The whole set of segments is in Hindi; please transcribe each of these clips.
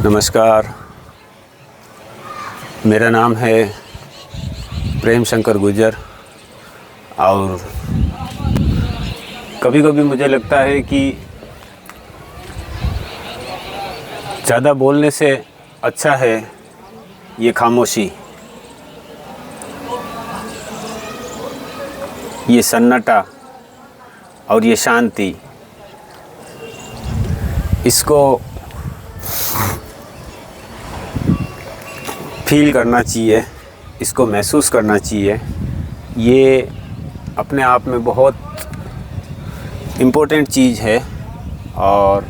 नमस्कार, मेरा नाम है प्रेम शंकर गुर्जर। और कभी कभी मुझे लगता है कि ज़्यादा बोलने से अच्छा है ये खामोशी, ये सन्नाटा और ये शांति। इसको फील करना चाहिए, इसको महसूस करना चाहिए। ये अपने आप में बहुत इम्पोर्टेंट चीज़ है और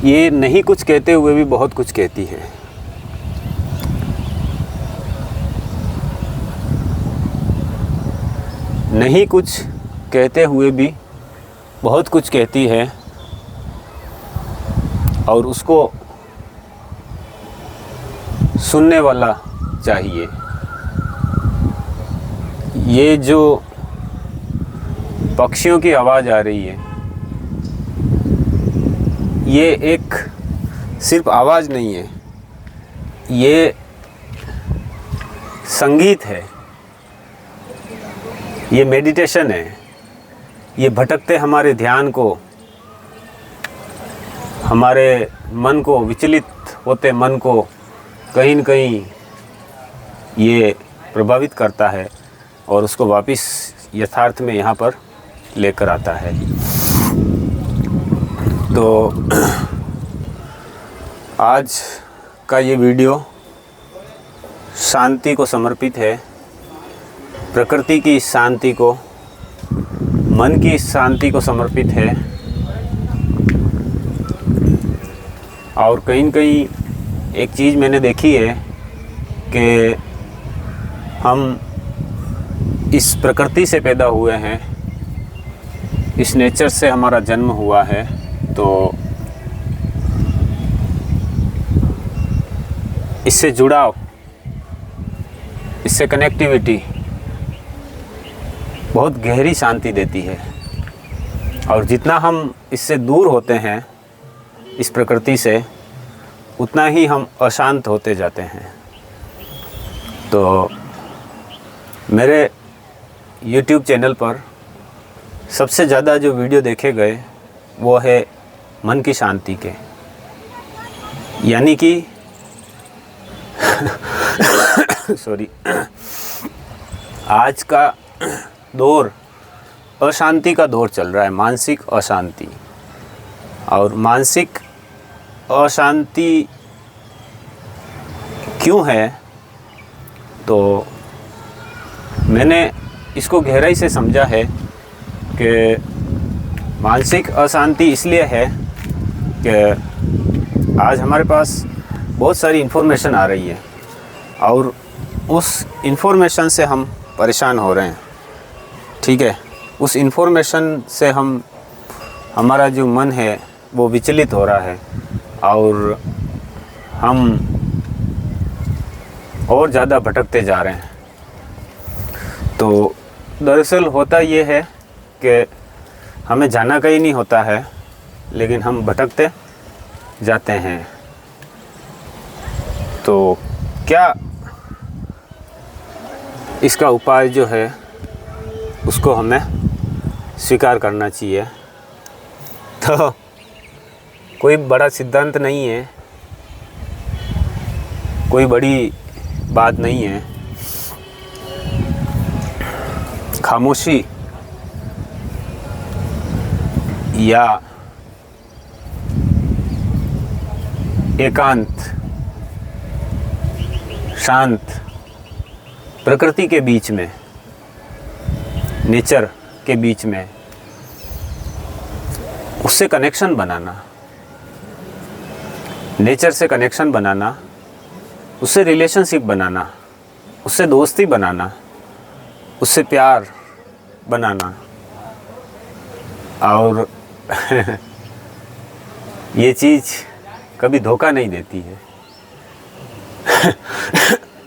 ये नहीं कुछ कहते हुए भी बहुत कुछ कहती है। नहीं कुछ कहते हुए भी बहुत कुछ कहती है और उसको सुनने वाला चाहिए। ये जो पक्षियों की आवाज़ आ रही है, ये एक सिर्फ आवाज़ नहीं है, ये संगीत है, ये मेडिटेशन है। ये भटकते हमारे ध्यान को, हमारे मन को, विचलित होते मन को कहीं न कहीं ये प्रभावित करता है और उसको वापस यथार्थ में यहाँ पर लेकर आता है। तो आज का ये वीडियो शांति को समर्पित है, प्रकृति की शांति को, मन की शांति को समर्पित है। और कहीं न कहीं एक चीज़ मैंने देखी है कि हम इस प्रकृति से पैदा हुए हैं, इस नेचर से हमारा जन्म हुआ है। तो इससे जुड़ाव, इससे कनेक्टिविटी बहुत गहरी शांति देती है। और जितना हम इससे दूर होते हैं, इस प्रकृति से, उतना ही हम अशांत होते जाते हैं। तो मेरे YouTube चैनल पर सबसे ज़्यादा जो वीडियो देखे गए वो है मन की शांति के, यानी कि सॉरी, आज का दौर अशांति का दौर चल रहा है, मानसिक अशांति। और मानसिक अशांति क्यों है, तो मैंने इसको गहराई से समझा है कि मानसिक अशांति इसलिए है कि आज हमारे पास बहुत सारी इन्फॉर्मेशन आ रही है और उस इन्फॉर्मेशन से हम परेशान हो रहे हैं। ठीक है, उस इन्फॉर्मेशन से हमारा जो मन है वो विचलित हो रहा है और हम और ज़्यादा भटकते जा रहे हैं। तो दरअसल होता ये है कि हमें जाना कहीं नहीं होता है, लेकिन हम भटकते जाते हैं। तो क्या इसका उपाय जो है उसको हमें स्वीकार करना चाहिए। तो कोई बड़ा सिद्धांत नहीं है, कोई बड़ी बात नहीं है। खामोशी या एकांत, शांत प्रकृति के बीच में, नेचर के बीच में, उससे कनेक्शन बनाना, नेचर से कनेक्शन बनाना, उससे रिलेशनशिप बनाना, उससे दोस्ती बनाना, उससे प्यार बनाना। और ये चीज़ कभी धोखा नहीं देती है।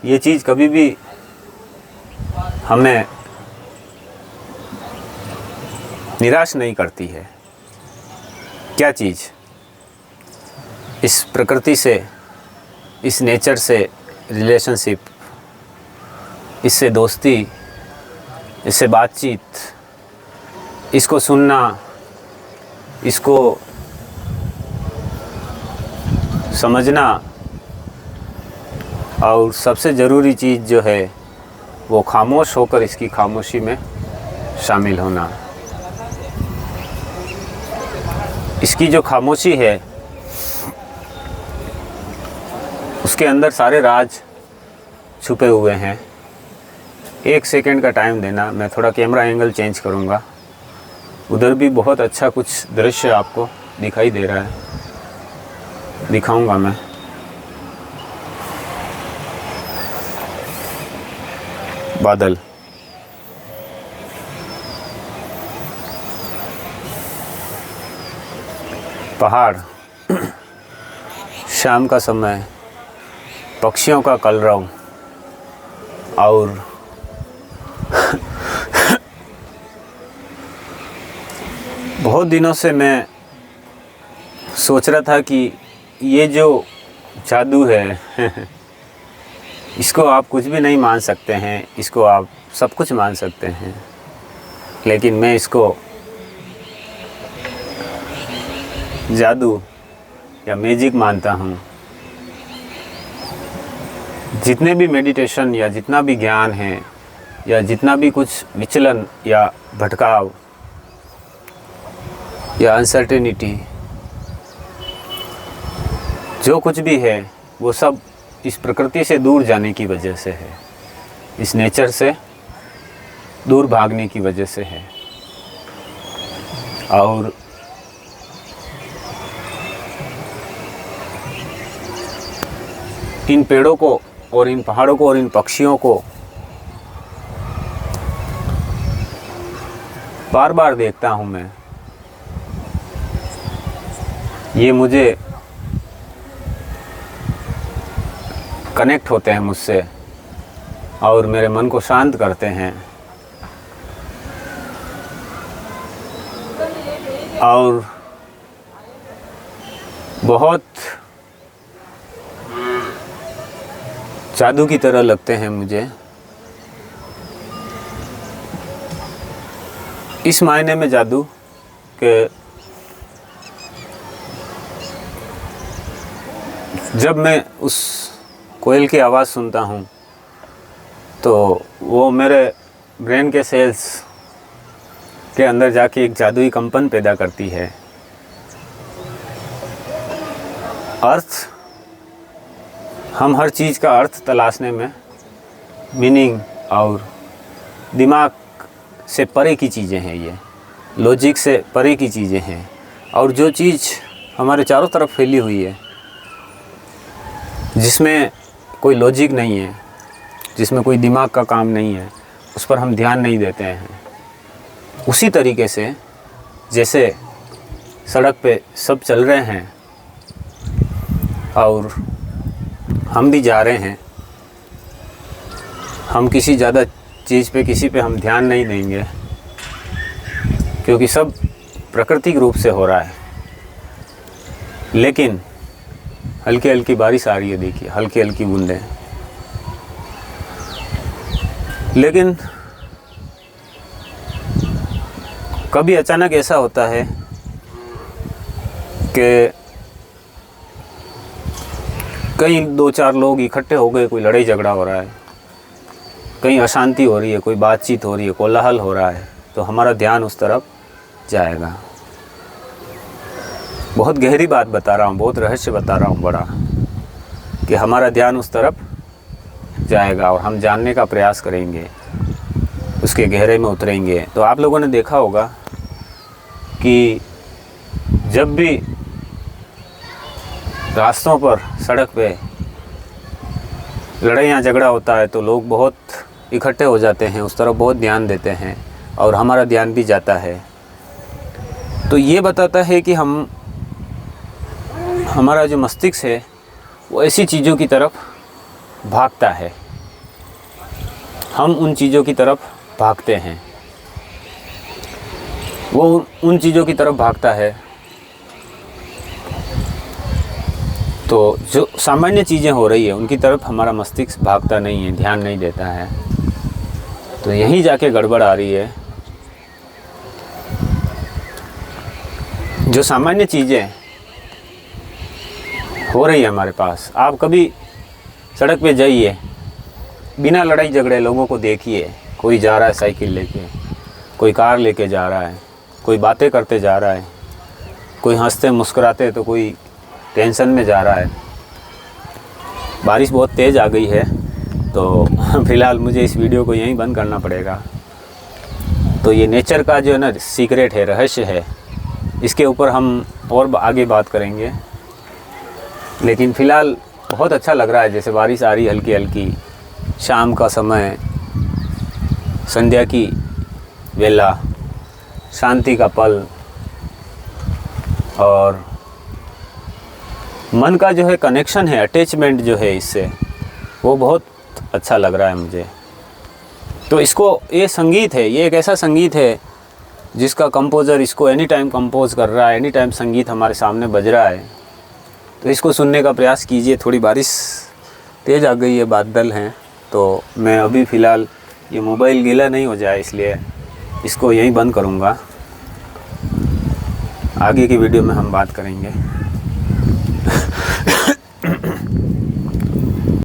ये चीज़ कभी भी हमें निराश नहीं करती है। क्या चीज़? इस प्रकृति से, इस नेचर से रिलेशनशिप, इससे दोस्ती, इससे बातचीत, इसको सुनना, इसको समझना, और सबसे ज़रूरी चीज़ जो है वो खामोश होकर इसकी खामोशी में शामिल होना। इसकी जो खामोशी है उसके अंदर सारे राज छुपे हुए हैं। 1 सेकंड का टाइम देना। मैं थोड़ा कैमरा एंगल चेंज करूँगा। उधर भी बहुत अच्छा कुछ दृश्य आपको दिखाई दे रहा है, दिखाऊंगा मैं। बादल, पहाड़, शाम का समय, पक्षियों का कलरव, और बहुत दिनों से मैं सोच रहा था कि ये जो जादू है इसको आप कुछ भी नहीं मान सकते हैं, इसको आप सब कुछ मान सकते हैं, लेकिन मैं इसको जादू या मैजिक मानता हूँ। जितने भी मेडिटेशन या जितना भी ज्ञान है या जितना भी कुछ विचलन या भटकाव या अनसर्टेनिटी, जो कुछ भी है वो सब इस प्रकृति से दूर जाने की वजह से है, इस नेचर से दूर भागने की वजह से है। और इन पेड़ों को और इन पहाड़ों को और इन पक्षियों को बार बार देखता हूँ मैं। ये मुझे कनेक्ट होते हैं मुझसे और मेरे मन को शांत करते हैं। और बहुत जादू की तरह लगते हैं मुझे। इस मायने में जादू कि जब मैं उस कोयल की आवाज़ सुनता हूँ तो वो मेरे ब्रेन के सेल्स के अंदर जाके एक जादुई कंपन पैदा करती है। अर्थ, हम हर चीज़ का अर्थ तलाशने में, मीनिंग और दिमाग से परे की चीज़ें हैं, ये लॉजिक से परे की चीज़ें हैं। और जो चीज़ हमारे चारों तरफ फैली हुई है, जिसमें कोई लॉजिक नहीं है, जिसमें कोई दिमाग का काम नहीं है, उस पर हम ध्यान नहीं देते हैं। उसी तरीके से जैसे सड़क पे सब चल रहे हैं और हम भी जा रहे हैं, हम किसी ज़्यादा चीज़ पे, किसी पे हम ध्यान नहीं देंगे क्योंकि सब प्राकृतिक रूप से हो रहा है। लेकिन हल्की हल्की बारिश आ रही है, देखिए हल्की हल्की बूंदें। लेकिन कभी अचानक ऐसा होता है कि कहीं 2-4 लोग इकट्ठे हो गए, कोई लड़ाई झगड़ा हो रहा है, कहीं अशांति हो रही है, कोई बातचीत हो रही है, कोलाहल हो रहा है, तो हमारा ध्यान उस तरफ जाएगा। बहुत गहरी बात बता रहा हूँ, बहुत रहस्य बता रहा हूँ बड़ा, कि हमारा ध्यान उस तरफ जाएगा और हम जानने का प्रयास करेंगे, उसके गहरे में उतरेंगे। तो आप लोगों ने देखा होगा कि जब भी रास्तों पर, सड़क पे लड़ाइयाँ झगड़ा होता है तो लोग बहुत इकट्ठे हो जाते हैं, उस तरफ बहुत ध्यान देते हैं और हमारा ध्यान भी जाता है। तो ये बताता है कि हमारा जो मस्तिष्क है वो ऐसी चीज़ों की तरफ भागता है, हम उन चीज़ों की तरफ भागते हैं, वो उन चीज़ों की तरफ भागता है तो जो सामान्य चीज़ें हो रही है उनकी तरफ हमारा मस्तिष्क भागता नहीं है, ध्यान नहीं देता है। तो यहीं जाके गड़बड़ आ रही है। जो सामान्य चीज़ें हो रही है हमारे पास, आप कभी सड़क पे जाइए, बिना लड़ाई झगड़े लोगों को देखिए। कोई जा रहा है साइकिल लेके, कोई कार लेके जा रहा है, कोई बातें करते जा रहा है, कोई हंसते मुस्कुराते, तो कोई टेंशन में जा रहा है। बारिश बहुत तेज़ आ गई है, तो फ़िलहाल मुझे इस वीडियो को यहीं बंद करना पड़ेगा। तो ये नेचर का जो है ना सीक्रेट है, रहस्य है, इसके ऊपर हम और आगे बात करेंगे। लेकिन फ़िलहाल बहुत अच्छा लग रहा है, जैसे बारिश आ रही है हल्की हल्की, शाम का समय, संध्या की वेला, शांति का पल, और मन का जो है कनेक्शन है, अटैचमेंट जो है इससे, वो बहुत अच्छा लग रहा है मुझे। तो इसको, ये संगीत है, ये एक ऐसा संगीत है जिसका कंपोज़र इसको एनी टाइम कंपोज कर रहा है, एनी टाइम संगीत हमारे सामने बज रहा है। तो इसको सुनने का प्रयास कीजिए। थोड़ी बारिश तेज़ आ गई है, बादल हैं, तो मैं अभी फ़िलहाल ये मोबाइल गीला नहीं हो जाए इसलिए इसको यहीं बंद करूँगा। आगे की वीडियो में हम बात करेंगे।